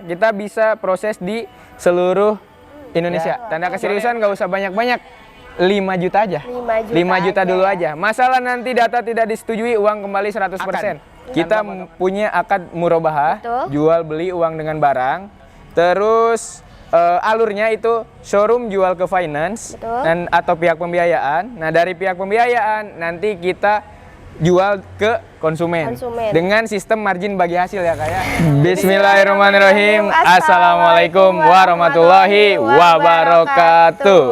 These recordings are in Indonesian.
kita bisa proses di seluruh Indonesia. Tanda keseriusan nggak usah banyak-banyak, 5 juta aja. 5 juta dulu aja. Masalah nanti data tidak disetujui, uang kembali 100%. Kita punya akad murabahah, jual beli uang dengan barang. Terus alurnya itu showroom jual ke finance dan atau pihak pembiayaan. Nah, dari pihak pembiayaan nanti kita jual ke konsumen dengan sistem margin bagi hasil ya kayak. Bismillahirrahmanirrahim. Assalamualaikum warahmatullahi wabarakatuh.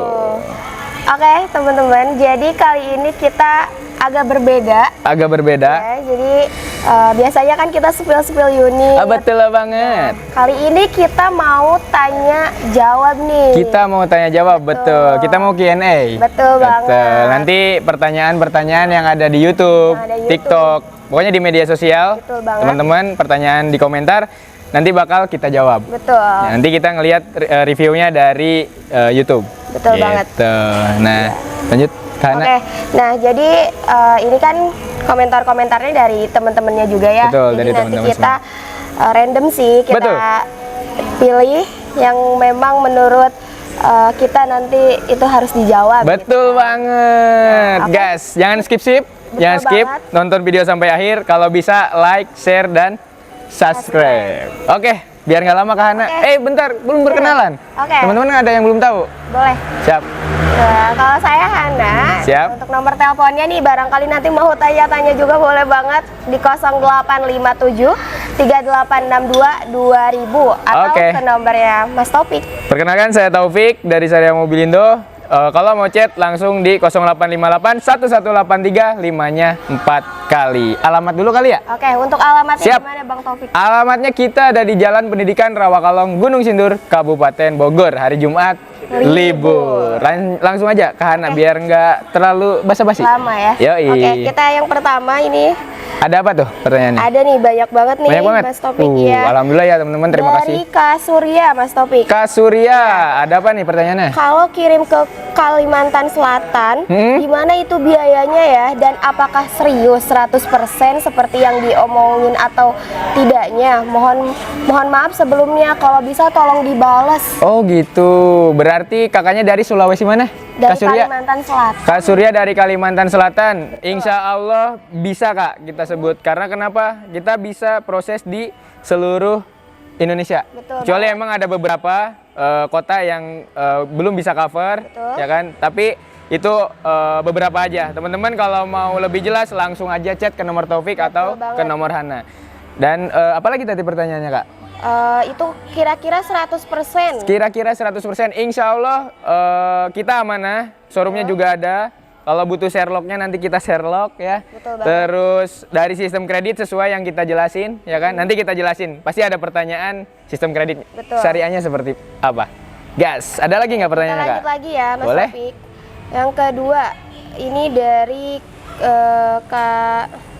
Oke teman-teman, jadi kali ini kita agak berbeda. Ya, jadi biasanya kan kita spill unit. Betul banget. Kali ini kita mau tanya jawab nih. Kita mau tanya jawab, betul. Kita mau Q&A. Betul banget. Nanti pertanyaan-pertanyaan yang ada di YouTube, TikTok, pokoknya di media sosial. Teman-teman pertanyaan di komentar nanti bakal kita jawab. Betul. Ya, nanti kita ngelihat reviewnya dari YouTube. Betul banget. Nah, lanjut. Oke, nah jadi ini kan komentar-komentarnya dari teman-temannya juga ya. Betul, jadi dari nanti teman-teman kita random sih, kita pilih yang memang menurut kita nanti itu harus dijawab. Betul banget, guys. Jangan skip, jangan skip. Nonton video sampai akhir. Kalau bisa like, share, dan subscribe. Oke, biar nggak lama Kak Hana. Bentar, belum berkenalan. Teman-teman ada yang belum tahu? Boleh. Siap. Nah, kalau saya Hana, untuk nomor teleponnya nih barangkali nanti mau tanya-tanya juga boleh banget di 0857 3862 2000 atau ke nomornya Mas Taufik. Perkenalkan saya Taufik dari Syariah Mobilindo. Kalau mau chat langsung di 0858 1183 5-nya 4 kali. Alamat dulu kali ya? Oke, untuk alamatnya gimana Bang Taufik? Alamatnya kita ada di Jalan Pendidikan Rawakalong, Gunung Sindur, Kabupaten Bogor. Hari Jumat libur. Langsung aja ke Hana biar nggak terlalu basa-basi. Lama ya? Yoi. Oke, kita yang pertama ini. Ada apa tuh pertanyaannya? Ada nih, banyak banget nih Mas Taufik ya. Alhamdulillah ya teman-teman, terima kasih. Dari Kak Surya, Mas Taufik. Kak Surya, ada apa nih pertanyaannya? Kalau kirim ke Kalimantan Selatan, gimana itu biayanya ya? Dan apakah serius 100% seperti yang diomongin atau tidaknya? Mohon maaf sebelumnya, kalau bisa tolong dibales. Oh gitu, berarti kakaknya dari Sulawesi mana? Dari Kalimantan Selatan. Kak Surya dari Kalimantan Selatan. Insya Allah bisa Kak kita sebut. Karena kenapa? Kita bisa proses di seluruh Indonesia. Kecuali emang ada beberapa kota yang belum bisa cover, ya kan? Tapi itu beberapa aja. Teman-teman kalau mau lebih jelas langsung aja chat ke nomor Taufik atau ke nomor Hana. Dan apalagi tadi pertanyaannya Kak? Itu kira-kira 100%. Kira-kira 100%. Insya Allah kita amanah. Showroomnya juga ada. Kalau butuh Sherlocknya nanti kita Sherlock ya. Terus dari sistem kredit sesuai yang kita jelasin, ya kan? Nanti kita jelasin. Pasti ada pertanyaan sistem kredit syariahnya seperti apa. Gas. Ada lagi nggak pertanyaannya Kak? Lanjut lagi ya Mas Taufik. Yang kedua ini dari Kak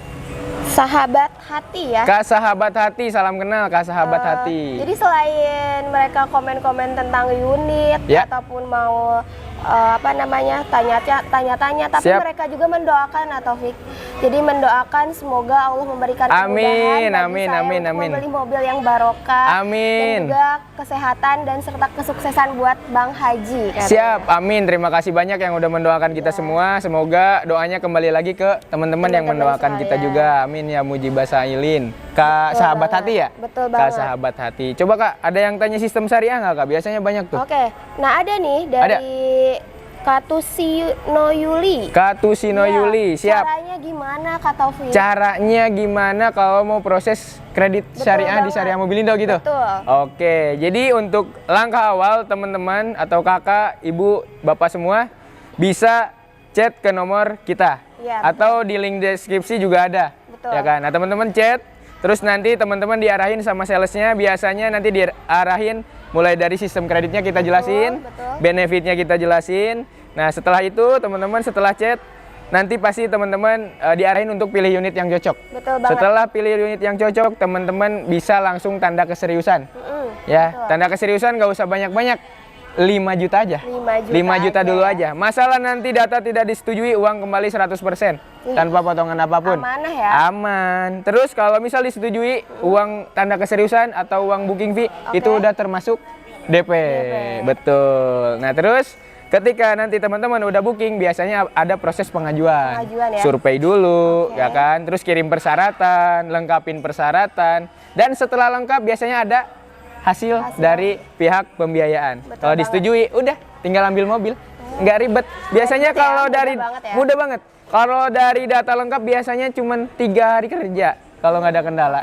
Sahabat Hati ya. Kak Sahabat Hati, salam kenal Kak Sahabat Hati. Jadi selain mereka komen-komen tentang unit ataupun mau tanya-tanya, tapi mereka juga mendoakan Taufik. Jadi mendoakan semoga Allah memberikan kemudahan amin. Membeli mobil yang barokah. Amin. Dan juga kesehatan dan serta kesuksesan buat Bang Haji. Siap, amin. Terima kasih banyak yang udah mendoakan kita semua. Semoga doanya kembali lagi ke teman-teman yang mendoakan kita juga. Amin ya mujibah sa'ilin. Kak Sahabat Hati ya? Betul banget. Kak Sahabat Hati. Coba Kak, ada yang tanya sistem syariah nggak Kak? Biasanya banyak tuh. Oke, nah ada nih dari Katusino Yuli. Katusino Yuli, siap. Caranya gimana Kak Taufik? Caranya gimana kalau mau proses kredit syariah di Syariah Mobilindo gitu? Oke, jadi untuk langkah awal teman-teman atau kakak, ibu, bapak semua bisa chat ke nomor kita. Atau di link deskripsi juga ada. Ya kan? Nah teman-teman chat, terus nanti teman-teman diarahin sama salesnya. Biasanya nanti diarahin mulai dari sistem kreditnya kita jelasin, benefitnya kita jelasin. Nah setelah itu teman-teman setelah chat nanti pasti teman-teman diarahin untuk pilih unit yang cocok. Setelah pilih unit yang cocok teman-teman bisa langsung tanda keseriusan. Ya, tanda keseriusan nggak usah banyak-banyak, 5 juta aja. 5 juta dulu aja. Masalah nanti data tidak disetujui, uang kembali 100% tanpa potongan apapun. Amanah ya? Aman. Terus kalau misal disetujui, uang tanda keseriusan atau uang booking fee itu udah termasuk DP. Betul. Nah, terus ketika nanti teman-teman udah booking, biasanya ada proses pengajuan ya? Survei dulu, ya kan? Terus kirim persyaratan, lengkapin persyaratan. Dan setelah lengkap biasanya ada hasil dari pihak pembiayaan. Kalau disetujui, udah tinggal ambil mobil. Nggak ribet. Biasanya kalau dari mudah banget. Kalau dari data lengkap biasanya cuma 3 hari kerja kalau nggak ada kendala.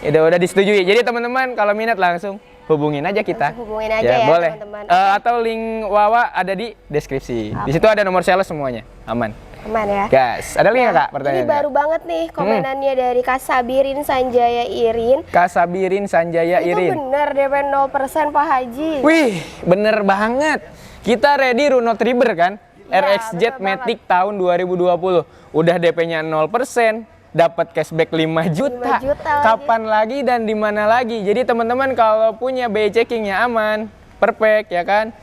Udah disetujui. Jadi teman-teman kalau minat langsung hubungin aja kita. Hubungin aja ya, boleh. teman-teman. Atau link Wawa ada di deskripsi. Di situ ada nomor sales semuanya. Aman. Aman ya. Gas. Ada link nggak Kak pertanyaannya? Ini baru banget nih komenannya dari Kak Sabirin Sanjaya Irin. Kak Sabirin Sanjaya Irin. Itu bener DP 0% Pak Haji. Wih, bener banget. Kita ready Runo Triber kan? Ya, RXZ Matic tahun 2020. Udah DP-nya 0%. Dapat cashback 5 juta. Kapan lagi dan di mana lagi? Jadi teman-teman kalau punya BI checkingnya aman, perfect ya kan?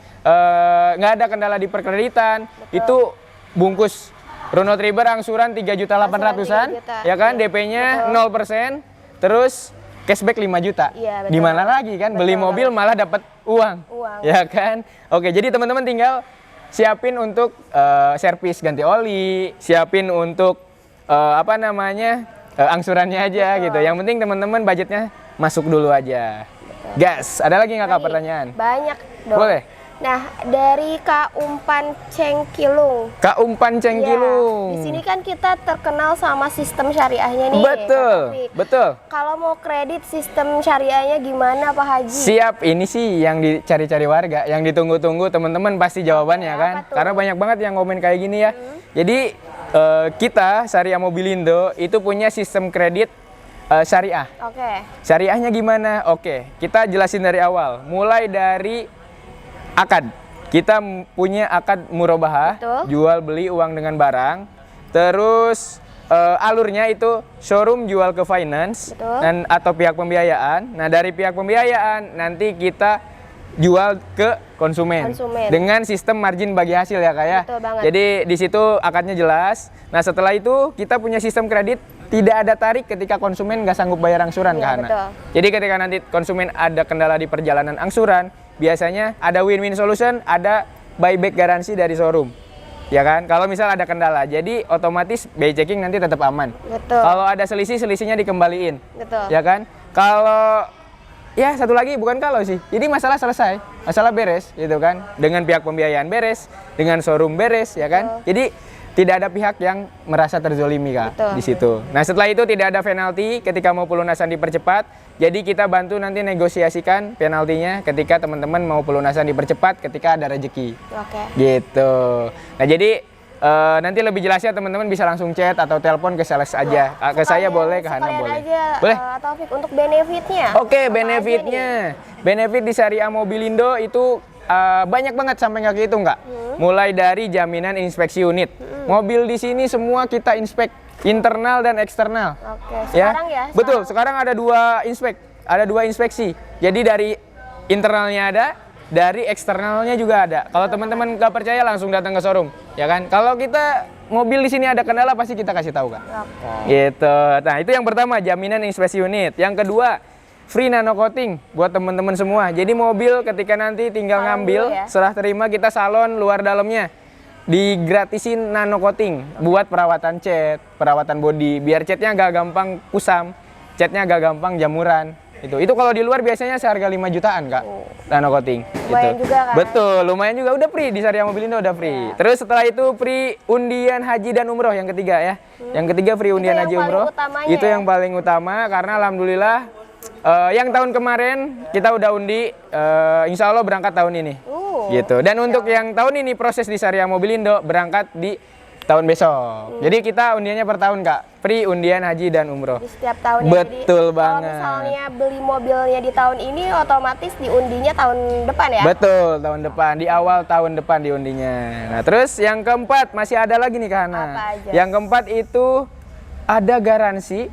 Nggak ada kendala di perkreditan, itu bungkus Runo Triber angsuran 3.800.000-an, ya kan? DP-nya 0%, terus cashback 5 juta. Iya, di mana lagi kan? Beli mobil malah dapat uang, ya kan? Oke, jadi teman-teman tinggal siapin untuk servis ganti oli, siapin untuk angsurannya aja gitu. Yang penting teman-teman budgetnya masuk dulu aja. Gas, ada lagi nggak Kak pertanyaan? Banyak dong. Boleh. Nah, dari Kak Umpan Cengkilung. Kak Umpan Cengkilung. Di sini kan kita terkenal sama sistem syariahnya nih. Betul, betul. Kalau mau kredit sistem syariahnya gimana Pak Haji? Siap, ini sih yang dicari-cari warga, yang ditunggu-tunggu teman-teman pasti jawabannya kan. Karena banyak banget yang komen kayak gini ya. Jadi kita Syariah Mobilindo itu punya sistem kredit syariah. Syariahnya gimana? Kita jelasin dari awal. Mulai dari akad. Kita punya akad murabahah, jual beli uang dengan barang. Terus alurnya itu showroom jual ke finance dan atau pihak pembiayaan. Nah, dari pihak pembiayaan nanti kita jual ke konsumen dengan sistem margin bagi hasil ya Kak ya. Jadi di situ akadnya jelas. Nah, setelah itu kita punya sistem kredit tidak ada tarik ketika konsumen nggak sanggup bayar angsuran Kak Hana. Jadi ketika nanti konsumen ada kendala di perjalanan angsuran, biasanya ada win-win solution, ada buyback garansi dari showroom. Ya kan? Kalau misal ada kendala, jadi otomatis BI checking nanti tetap aman. Kalau ada selisih, selisihnya dikembaliin. Ya kan? Kalau ya satu lagi bukan kalau sih. Jadi masalah selesai, masalah beres gitu kan. Dengan pihak pembiayaan beres, dengan showroom beres ya kan. Jadi tidak ada pihak yang merasa terzolimi Kak di situ. Nah, setelah itu tidak ada penalti ketika mau pelunasan dipercepat. Jadi kita bantu nanti negosiasikan penaltinya ketika teman-teman mau pelunasan dipercepat ketika ada rezeki. Gitu. Nah, jadi nanti lebih jelasnya teman-teman bisa langsung chat atau telepon ke sales aja. Ke saya boleh, ke Hana boleh. Boleh. Taufik, untuk benefitnya. Benefitnya. Benefit di Syariah Mobilindo itu banyak banget sampai nggak kehitung Kak. Mulai dari jaminan inspeksi unit. Mobil di sini semua kita inspek internal dan eksternal. Sekarang ya? Betul, sekarang ada dua inspeksi. Jadi dari internalnya ada, dari eksternalnya juga ada. Kalau teman-teman nggak percaya langsung datang ke showroom, ya kan? Kalau kita mobil di sini ada kendala pasti kita kasih tahu Kak. Gitu. Nah, itu yang pertama, jaminan inspeksi unit. Yang kedua, free nano coating buat teman-teman semua. Jadi mobil ketika nanti tinggal ngambil, serah terima kita salon luar dalamnya. Digratisin nano coating buat perawatan cat, perawatan body, biar catnya agak gampang kusam, catnya agak gampang jamuran. Itu kalau di luar biasanya seharga 5 jutaan Kak, nano coating. Lumayan juga kan? Betul, lumayan juga, udah free di Syariah Mobilindo udah free. Terus setelah itu free undian haji dan umroh yang ketiga ya. Yang ketiga free undian haji umroh. Itu yang paling utama karena alhamdulillah yang tahun kemarin kita udah undi, insya Allah berangkat tahun ini. Gitu. Dan untuk yang tahun ini proses di Syariah Mobilindo berangkat di tahun besok. Jadi kita undiannya per tahun Kak, free undian haji dan umroh. Di setiap tahun. Betul banget. Kalau misalnya beli mobilnya di tahun ini, otomatis diundinya tahun depan ya? Betul, tahun depan, di awal tahun depan diundinya. Nah, terus yang keempat masih ada lagi nih Kak Hana. Apa aja? Yang keempat itu ada garansi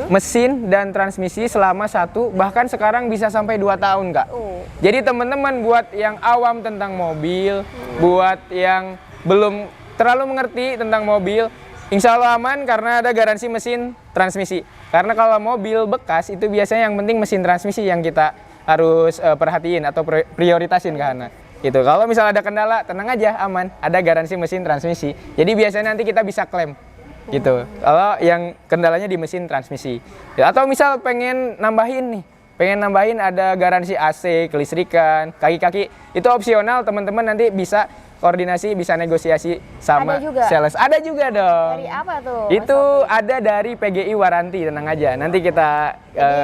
mesin dan transmisi selama 1 bahkan sekarang bisa sampai 2 tahun Kak. Jadi teman-teman buat yang awam tentang mobil, buat yang belum terlalu mengerti tentang mobil, insya Allah aman karena ada garansi mesin transmisi. Karena kalau mobil bekas itu biasanya yang penting mesin transmisi yang kita harus perhatiin atau prioritasin karena gitu. Kalau misalnya ada kendala, tenang aja, aman, ada garansi mesin transmisi. Jadi biasanya nanti kita bisa klaim gitu. Kalau yang kendalanya di mesin transmisi. Atau misal pengen nambahin ada garansi AC, kelistrikan, kaki-kaki, itu opsional, teman-teman nanti bisa koordinasi, bisa negosiasi sama sales. Ada juga dong. Dari apa tuh? Itu ada dari PGI Waranti, tenang aja. Nanti kita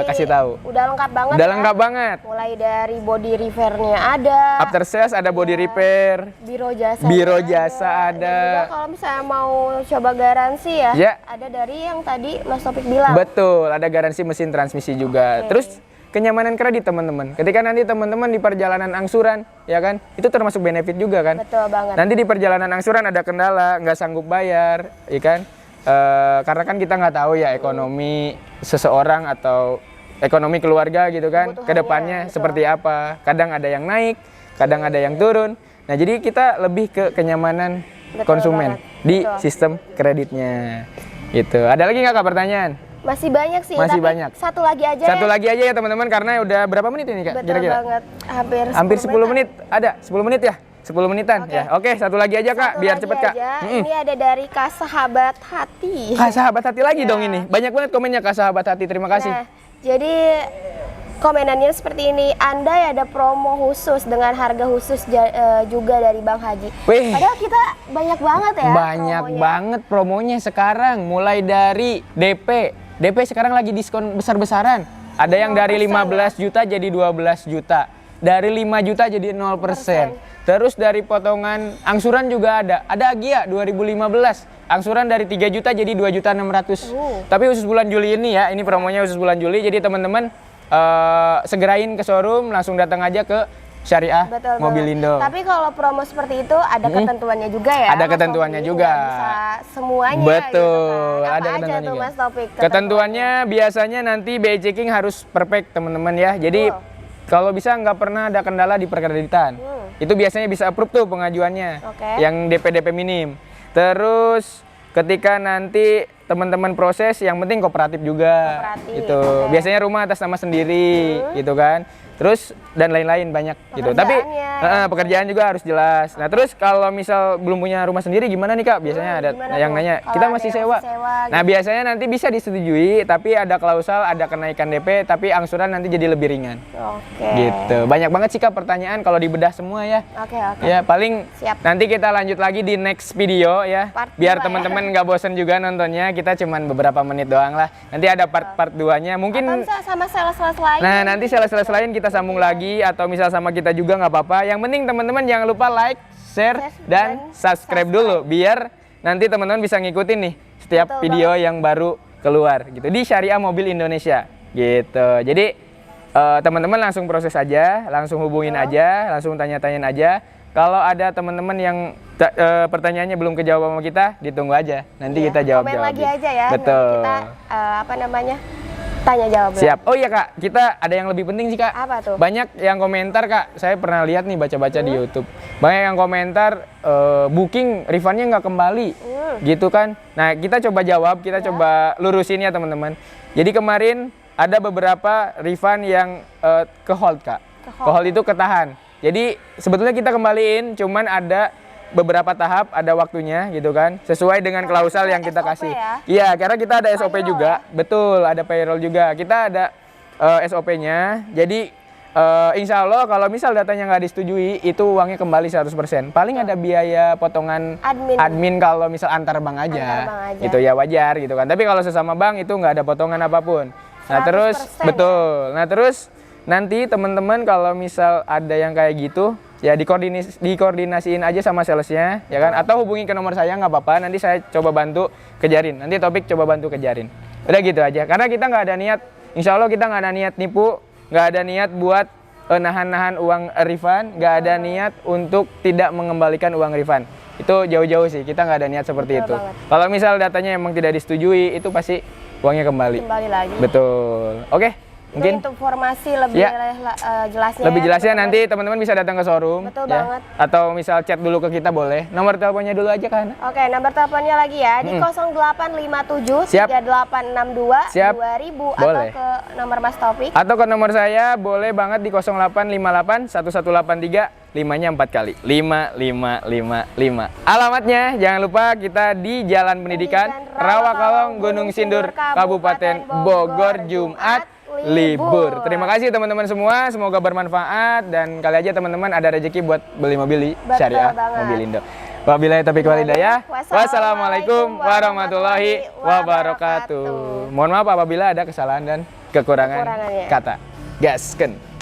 kasih tahu. Udah lengkap banget. Udah lengkap banget. Mulai dari body repair-nya ada. After sales ada body repair. Biro jasa ada. Dan juga kalau misalnya mau coba garansi ya, ada dari yang tadi Mas Topik bilang. Betul, ada garansi mesin transmisi juga. Terus kenyamanan kredit teman-teman. Ketika nanti teman-teman di perjalanan angsuran, ya kan, itu termasuk benefit juga kan. Betul banget. Nanti di perjalanan angsuran ada kendala, nggak sanggup bayar, ya kan. Karena kan kita nggak tahu ya ekonomi seseorang atau ekonomi keluarga gitu kan, kedepannya seperti apa. Kadang ada yang naik, kadang ada yang turun. Nah jadi kita lebih ke kenyamanan konsumen di sistem kreditnya. Gitu. Ada lagi nggak Kak pertanyaan? Masih banyak sih, masih tapi banyak. Satu lagi aja ya teman-teman, karena udah berapa menit ini Kak? Betul banget, hampir 10 menit. Ada 10 menit ya? 10 menitan ya. Oke, satu lagi aja Kak, biar cepet Kak. Ini ada dari Kak Sahabat Hati. Kak Sahabat Hati lagi dong ini. Banyak banget komennya Kak Sahabat Hati, terima kasih. Nah, jadi komenannya seperti ini, andai ada promo khusus dengan harga khusus juga dari Bang Haji. Padahal kita banyak banget ya. Banyak banget promonya sekarang, mulai dari DP sekarang lagi diskon besar-besaran. Ada yang dari 15 juta jadi 12 juta. Dari 5 juta jadi 0%. Terus dari potongan angsuran juga ada. Ada Agia 2015. Angsuran dari 3 juta jadi 2 juta 600. Tapi khusus bulan Juli ini ya, ini promonya khusus bulan Juli. Jadi teman-teman segerain ke showroom, langsung datang aja ke Syariah Mobilindo. Tapi kalau promo seperti itu ada ketentuannya juga ya? Ada ketentuannya juga. Bisa semuanya. Betul. Gitu kan? Ada ketentuannya juga. Mas Topik, ketentuannya biasanya nanti BI checking harus perfect teman-teman ya. Jadi kalau bisa nggak pernah ada kendala di perkreditan. Itu biasanya bisa approve tuh pengajuannya. Yang DP minim. Terus ketika nanti teman-teman proses, yang penting kooperatif juga. Itu biasanya rumah atas nama sendiri, gitu kan. Terus dan lain-lain banyak gitu. Tapi pekerjaan juga harus jelas. Nah terus kalau misal belum punya rumah sendiri gimana nih Kak? Biasanya ada yang nanya, kita masih sewa. Nah biasanya nanti bisa disetujui, tapi ada klausal, ada kenaikan DP, tapi angsuran nanti jadi lebih ringan. Gitu. Banyak banget sih Kak pertanyaan kalau dibedah semua ya. Ya paling nanti kita lanjut lagi di next video ya. Biar teman-teman nggak bosen juga nontonnya. Kita cuman beberapa menit doang lah. Nanti ada part 2-nya. Mungkin sama sales-sales lain. Nah nanti sales-sales lain kita sambung lagi, atau misal sama kita juga nggak apa-apa. Yang penting teman-teman jangan lupa like, share, dan subscribe dulu biar nanti teman-teman bisa ngikutin nih setiap video yang baru keluar gitu di Syariah Mobil Indonesia gitu. Jadi teman-teman langsung proses aja, langsung hubungin aja, langsung tanya-tanyain aja. Kalau ada teman-teman yang pertanyaannya belum kejawab sama kita, ditunggu aja. Nanti kita jawab-jawab. Komen lagi aja ya. Betul. Nanti kita tanya jawab. Siap. Oh iya Kak, kita ada yang lebih penting sih Kak. Apa tuh? Banyak yang komentar Kak, saya pernah lihat nih baca-baca di YouTube. Banyak yang komentar booking refundnya nggak kembali, gitu kan. Nah kita coba jawab, kita coba lurusin ya teman-teman. Jadi kemarin ada beberapa refund yang ke hold Kak. Ke hold itu ketahan. Jadi sebetulnya kita kembaliin, cuman ada beberapa tahap, ada waktunya gitu kan, sesuai dengan klausal yang kita kasih. Iya, karena kita ada SOP juga. Betul, ada payroll juga. Kita ada SOP-nya. Jadi insya Allah kalau misal datanya nggak disetujui, itu uangnya kembali 100%. Paling ada biaya potongan admin kalau misal antar bank aja. Itu ya wajar gitu kan. Tapi kalau sesama bank itu nggak ada potongan apapun. Nah terus betul. Nah terus nanti teman-teman kalau misal ada yang kayak gitu, ya dikoordinasiin aja sama salesnya, ya kan? Atau hubungi ke nomor saya, nggak apa-apa. Nanti saya coba bantu kejarin. Nanti Topik coba bantu kejarin. Udah gitu aja. Karena kita nggak ada niat, insya Allah kita nggak ada niat nipu, nggak ada niat buat nahan-nahan uang refund, nggak ada niat untuk tidak mengembalikan uang refund. Itu jauh-jauh sih. Kita nggak ada niat seperti itu. Kalau misal datanya emang tidak disetujui, itu pasti uangnya kembali. Kembali lagi. Betul. Oke, mungkin Itu informasi lebih jelasnya. lebih ya, jelasnya teman-teman. nanti teman-teman bisa datang ke showroom. Betul ya. banget. Atau misal chat dulu ke kita boleh. Nomor teleponnya dulu aja kan. Oke, nomor teleponnya lagi ya di 0857 Siap. 3862 Siap. 2000 Boleh. atau ke nomor Mas Taufik. Atau ke nomor saya boleh banget di 0858 1183 5-nya 4 kali. 5555. Alamatnya jangan lupa kita di Jalan Pendidikan Rawakalong Gunung Sindur Kabupaten Bogor Jumat libur. Terima kasih teman-teman semua, semoga bermanfaat dan kali aja teman-teman ada rezeki buat beli mobil syariah banget. mobil Indo. Wabillahi taufiq wal hidayah. Wassalamualaikum warahmatullahi wabarakatuh. Mohon maaf apabila ada kesalahan dan kekurangan Kekurangannya. kata. Gasken.